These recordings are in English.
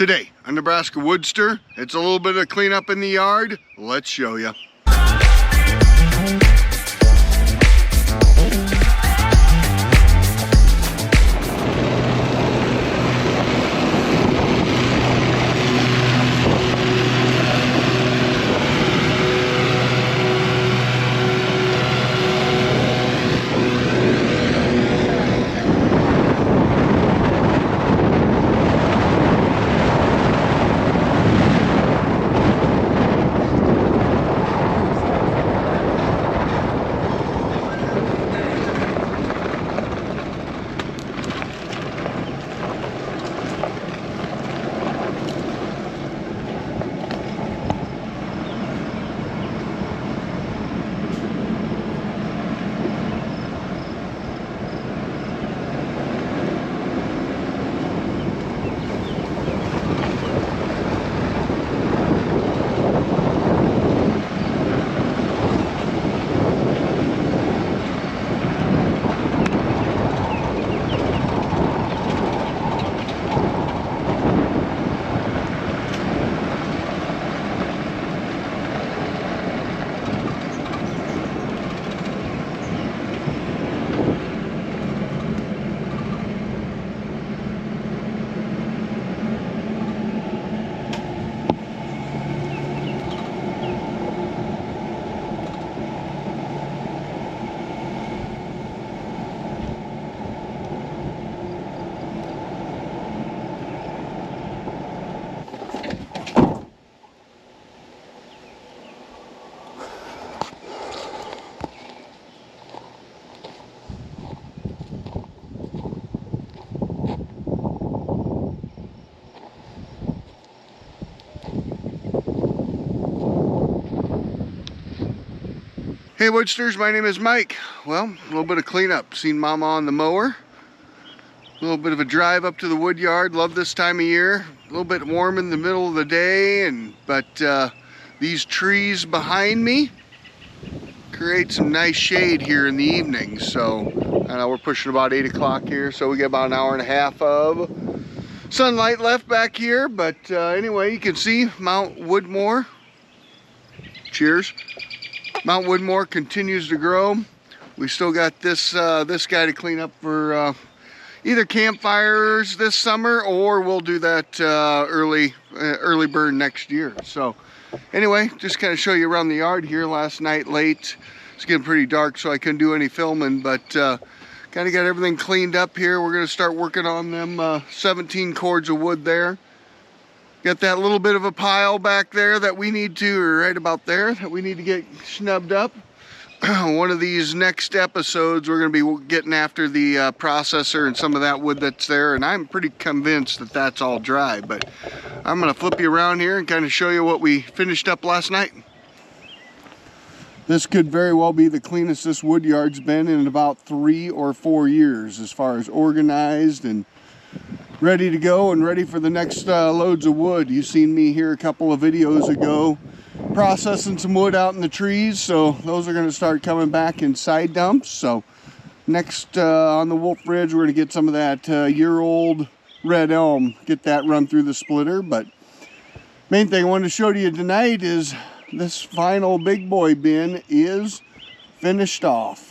Today on Nebraska Woodster, it's a little bit of cleanup in the yard. Let's show you. Hey Woodsters, my name is Mike. Well, a little bit of cleanup. Seen Mama on the mower. A little bit of a drive up to the wood yard. Love this time of year. A little bit warm in the middle of the day, but these trees behind me create some nice shade here in the evenings. So I know we're pushing about 8 o'clock here, so we get about an hour and a half of sunlight left back here. But anyway, you can see Mount Woodmore. Cheers. Mount Woodmore continues to grow. We still got this this guy to clean up for either campfires this summer, or we'll do that early burn next year. So anyway, just kind of show you around the yard here. Last night late, it's getting pretty dark, so I couldn't do any filming, but kind of got everything cleaned up here. We're going to start working on them 17 cords of wood there. Got that little bit of a pile back there that we need to, or right about there, that we need to get snubbed up. One of these next episodes, we're going to be getting after the processor and some of that wood that's there, and I'm pretty convinced that that's all dry, but I'm going to flip you around here and kind of show you what we finished up last night. This could very well be the cleanest this wood yard's been in about 3 or 4 years, as far as organized and ready to go and ready for the next loads of wood. You've seen me here a couple of videos ago processing some wood out in the trees, so those are going to start coming back in side dumps. So next on the Wolf Ridge, we're going to get some of that year-old red elm, get that run through the splitter. But main thing I wanted to show to you tonight is this final big boy bin is finished off.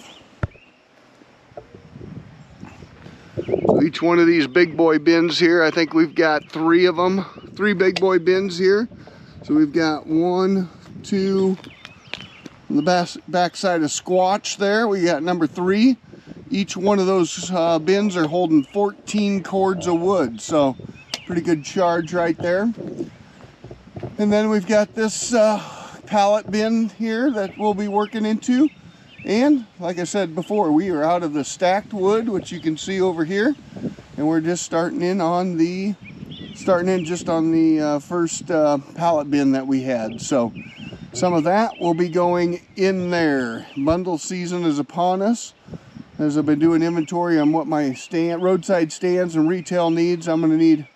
So each one of these big boy bins here, I think we've got 3 of them, 3 big boy bins here. So we've got 1, 2, on the back side of Squatch there, we got number 3. Each one of those bins are holding 14 cords of wood, so pretty good charge right there. And then we've got this pallet bin here that we'll be working into. And like I said before, we are out of the stacked wood, which you can see over here, and we're just starting in just on the first pallet bin that we had. So some of that will be going in there. Bundle season is upon us. As I've been doing inventory on what my roadside stands and retail needs, I'm going to need,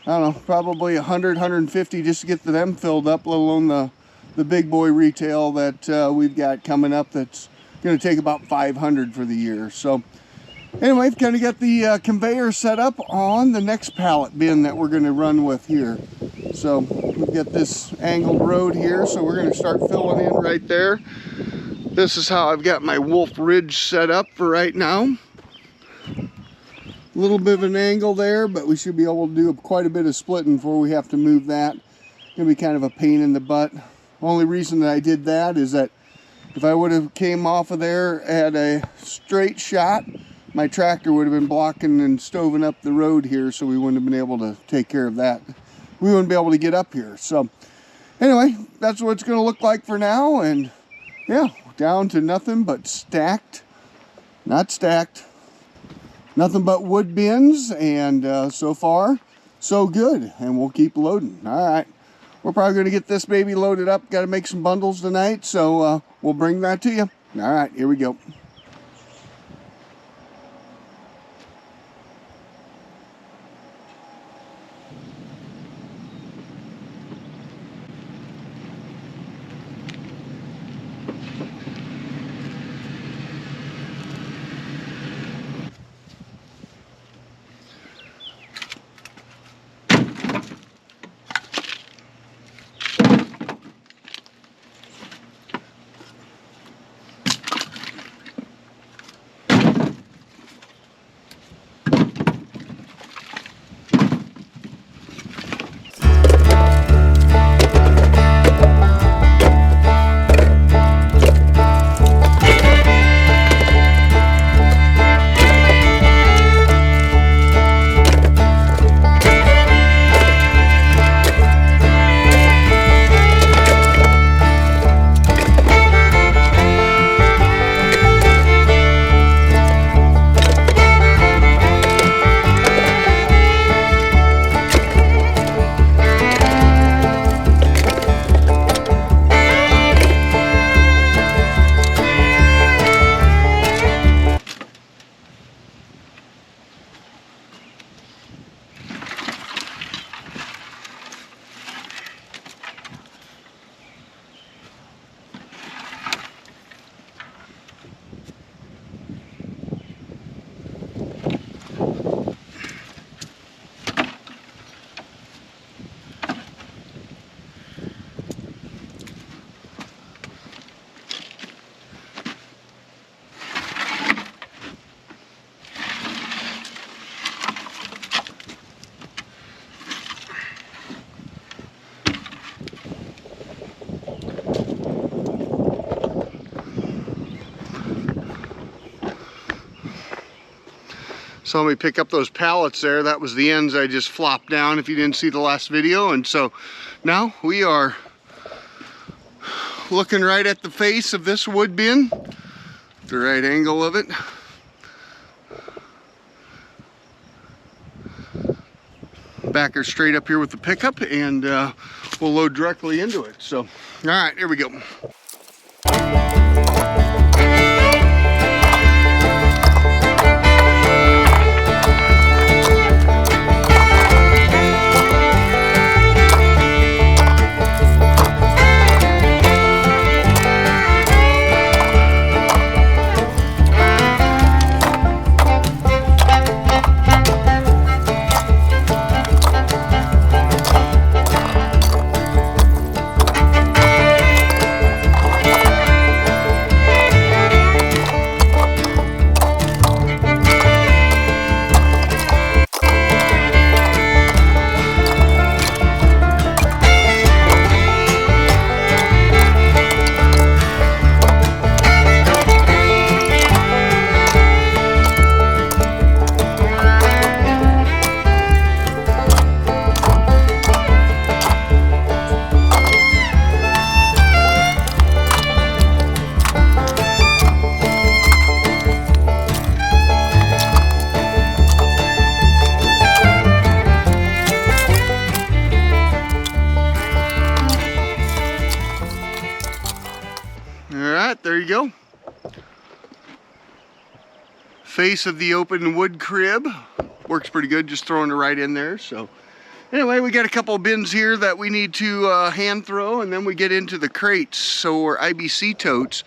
I don't know, probably 100, 150 just to get them filled up, let alone the big boy retail that we've got coming up that's going to take about 500 for the year. So Anyway, kind of got the conveyor set up on the next pallet bin that we're going to run with here. So we've got this angled road here, so we're going to start filling in right there. This is how I've got my Wolf Ridge set up for right now. A little bit of an angle there, but we should be able to do quite a bit of splitting before we have to move that. It's going to be kind of a pain in the butt. Only reason that I did that is that if I would have came off of there at a straight shot, my tractor would have been blocking and stoving up the road here, so we wouldn't have been able to take care of that. We wouldn't be able to get up here. So anyway, that's what it's going to look like for now. And yeah, down to nothing but stacked, not stacked, nothing but wood bins. And so far, so good. And we'll keep loading. All right. We're probably going to get this baby loaded up. Got to make some bundles tonight. So we'll bring that to you. All right, here we go. So let me pick up those pallets there. That was the ends I just flopped down if you didn't see the last video. And so now we are looking right at the face of this wood bin, the right angle of it. Back her straight up here with the pickup, and we'll load directly into it. So, all right, here we go. There you go. Face of the open wood crib. Works pretty good, just throwing it right in there. So anyway, we got a couple of bins here that we need to hand throw, and then we get into the crates, so or IBC totes.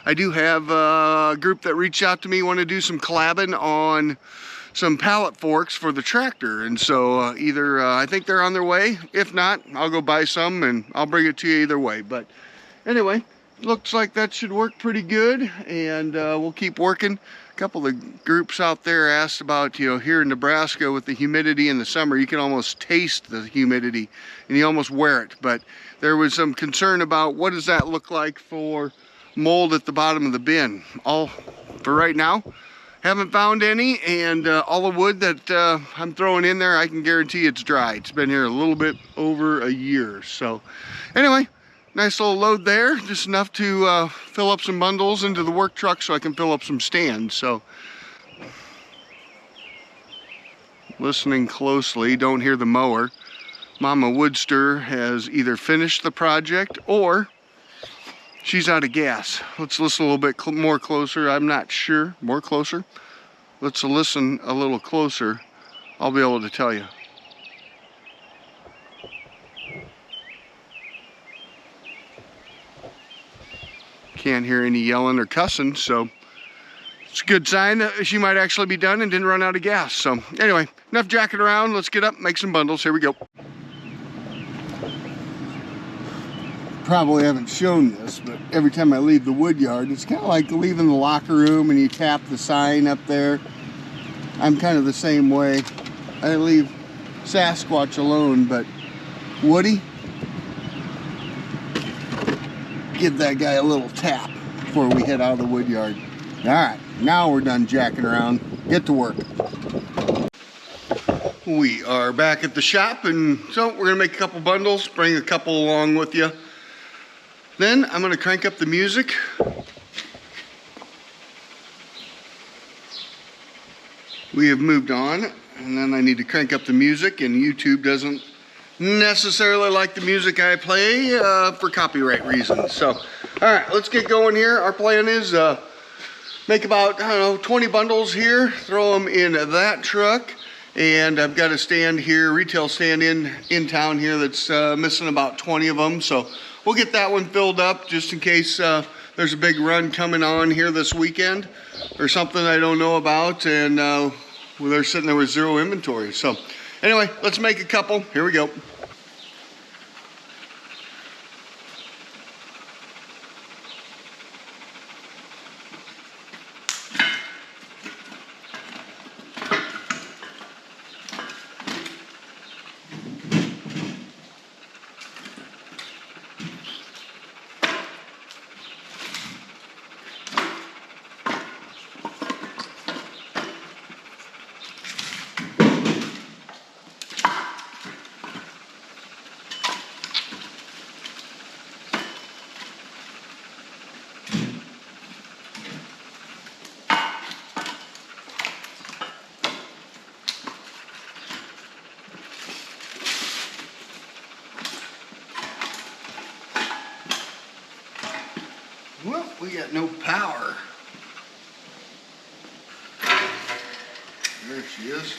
I do have a group that reached out to me, want to do some collabing on some pallet forks for the tractor, and so either I think they're on their way. If not, I'll go buy some and I'll bring it to you either way. But anyway, looks like that should work pretty good, and we'll keep working. A couple of the groups out there asked about, you know, here in Nebraska with the humidity in the summer, you can almost taste the humidity and you almost wear it. But there was some concern about what does that look like for mold at the bottom of the bin. All for right now, haven't found any, and all the wood that I'm throwing in there, I can guarantee it's dry. It's been here a little bit over a year. So anyway, nice little load there, just enough to fill up some bundles into the work truck so I can fill up some stands. So listening closely, don't hear the mower. Mama Woodster has either finished the project or she's out of gas. Let's listen a little bit more closer. I'm not sure. More closer? Let's listen a little closer. I'll be able to tell you. Can't hear any yelling or cussing, so it's a good sign that she might actually be done and didn't run out of gas. So anyway, enough jacking around. Let's get up, make some bundles. Here we go. Probably haven't shown this, but every time I leave the wood yard, it's kind of like leaving the locker room and you tap the sign up there. I'm kind of the same way. I leave Sasquatch alone, but Woody, give that guy a little tap before we head out of the wood yard. All right, now we're done jacking around. Get to work. We are back at the shop, and so we're gonna make a couple bundles, bring a couple along with you. Then I'm going to crank up the music. We have moved on, and then I need to crank up the music, and YouTube doesn't necessarily like the music I play for copyright reasons. So, all right, let's get going here. Our plan is make about, I don't know, 20 bundles here, throw them in that truck, and I've got a stand here, retail stand in town here that's missing about 20 of them. So we'll get that one filled up just in case there's a big run coming on here this weekend or something I don't know about, and they're sitting there with zero inventory. So anyway, let's make a couple. Here we go. Well, we got no power. There she is.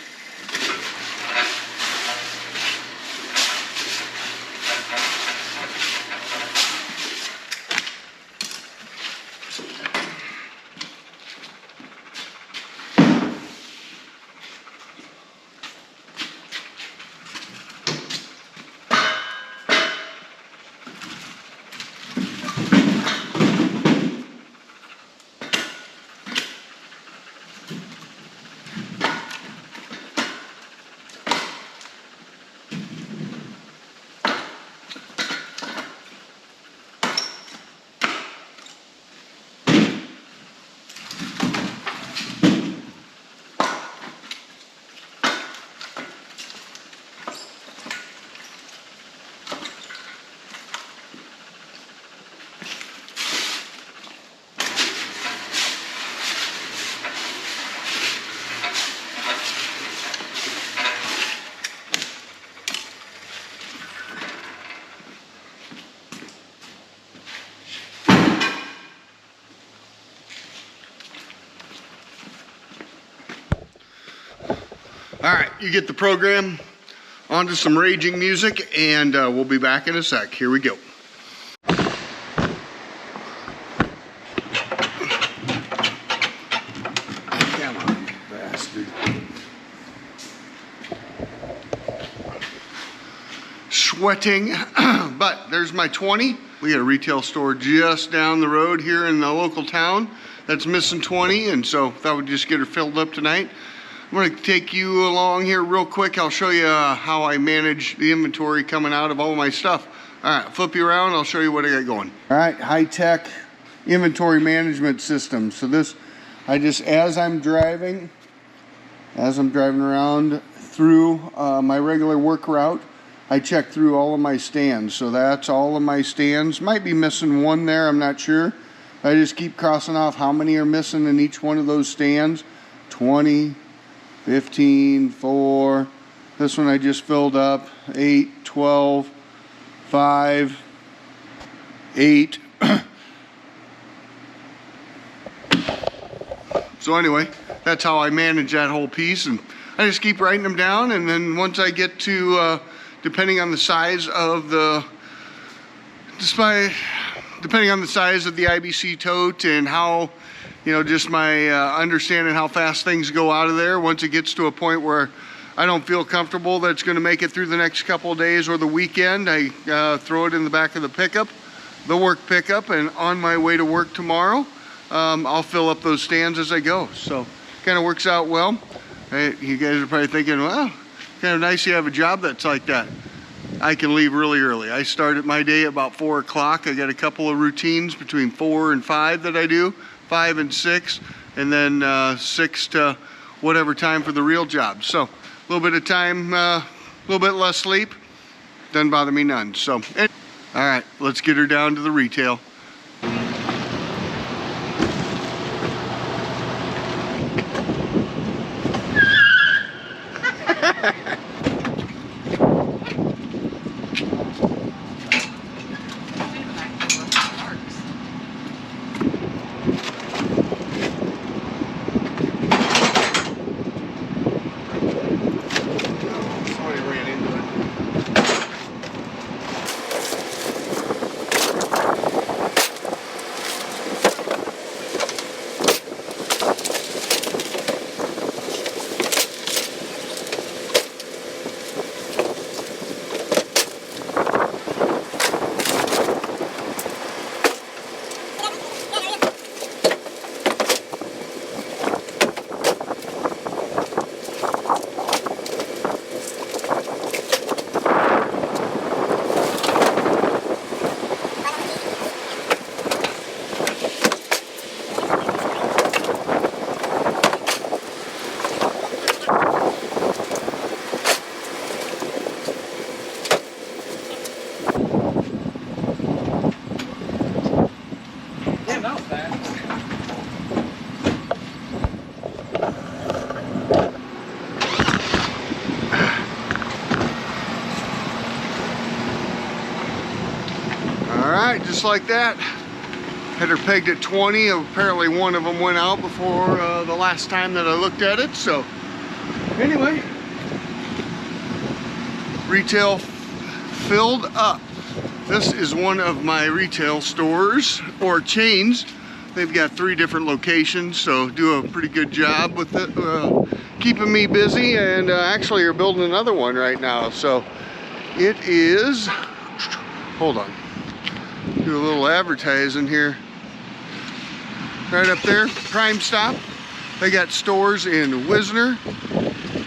All right, you get the program, onto some raging music, and we'll be back in a sec. Here we go. sweating. But there's my 20. We got a retail store just down the road here in the local town that's missing 20, and so thought we'd just get her filled up tonight. I'm going to take you along here real quick. I'll show you how I manage the inventory coming out of all my stuff. All right, flip you around. I'll show you what I got going. All right, high-tech inventory management system. So this, as I'm driving around through my regular work route, I check through all of my stands. So that's all of my stands. Might be missing one there, I'm not sure. I just keep crossing off how many are missing in each one of those stands. 20, 15, 4. This one I just filled up. 8, 12, 5, 8. So anyway, that's how I manage that whole piece, and I just keep writing them down, and then once I get to, depending on the size of the IBC tote and how, just my understanding how fast things go out of there. Once it gets to a point where I don't feel comfortable that it's going to make it through the next couple of days or the weekend, I throw it in the back of the work pickup, and on my way to work tomorrow, I'll fill up those stands as I go. So kind of works out well. You guys are probably thinking, well, kind of nice you have a job that's like that. I can leave really early. I start my day about 4 o'clock. I got a couple of routines between 4 and 5 that I do, 5 and 6, and then 6 to whatever time for the real job. So a little bit of time, a little bit less sleep, doesn't bother me none. So, all right, let's get her down to the retail. Just like that. Had her pegged at 20. Apparently one of them went out before the last time that I looked at it. So anyway, retail filled up. This is one of my retail stores or chains. They've got 3 different locations, so do a pretty good job with it, keeping me busy, and actually are building another one right now. So it is, hold on, do a little advertising here. Right up there, Prime Stop. They got stores in Wisner,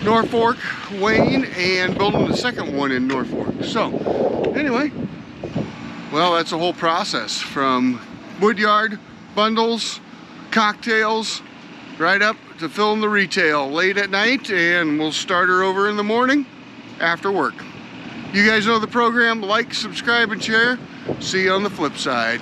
Norfolk, Wayne, and building the second one in Norfolk. So anyway, well, that's a whole process from woodyard, bundles, cocktails, right up to filling the retail late at night, and we'll start her over in the morning after work. You guys know the program. Like, subscribe, and share. See you on the flip side.